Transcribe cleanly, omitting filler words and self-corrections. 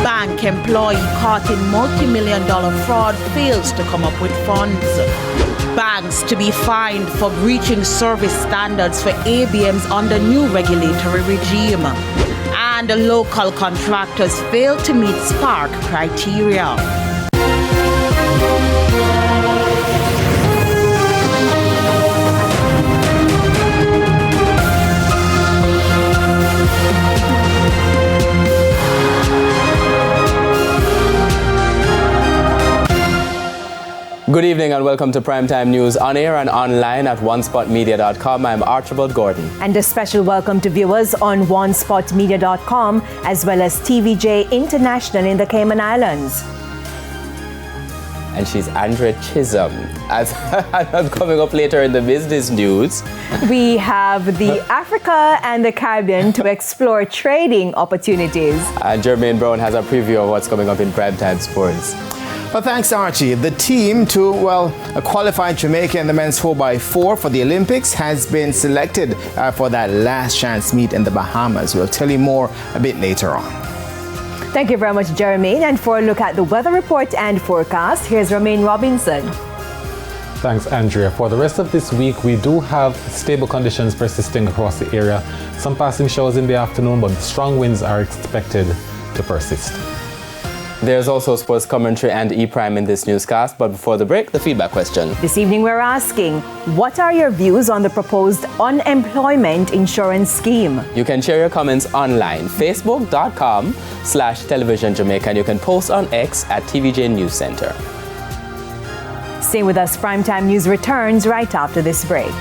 Bank employee caught in multi-million-dollar fraud fails to come up with funds. Banks to be fined for breaching service standards for ABMs under new regulatory regime. And local contractors fail to meet Spark criteria. Good evening and welcome to Primetime News on air and online at onespotmedia.com. I'm Archibald Gordon. And a special welcome to viewers on onespotmedia.com as well as TVJ International in the Cayman Islands. And she's Andrea Chisholm. As coming up later in the business news, we have the Africa and the Caribbean to explore trading opportunities. And Jermaine Brown has a preview of what's coming up in Primetime Sports. Well, thanks, Archie. The team to, qualify Jamaica in the men's 4x4 for the Olympics has been selected for that last chance meet in the Bahamas. We'll tell you more a bit later on. Thank you very much, Jermaine. And for a look at the weather report and forecast, here's Romaine Robinson. Thanks, Andrea. For the rest of this week, we do have stable conditions persisting across the area. Some passing showers in the afternoon, but strong winds are expected to persist. There's also sports commentary and E-Prime in this newscast, but before the break, the feedback question. This evening we're asking, what are your views on the proposed unemployment insurance scheme? You can share your comments online, facebook.com/televisionjamaica, and you can post on X at TVJ News Center. Stay with us, Primetime News returns right after this break.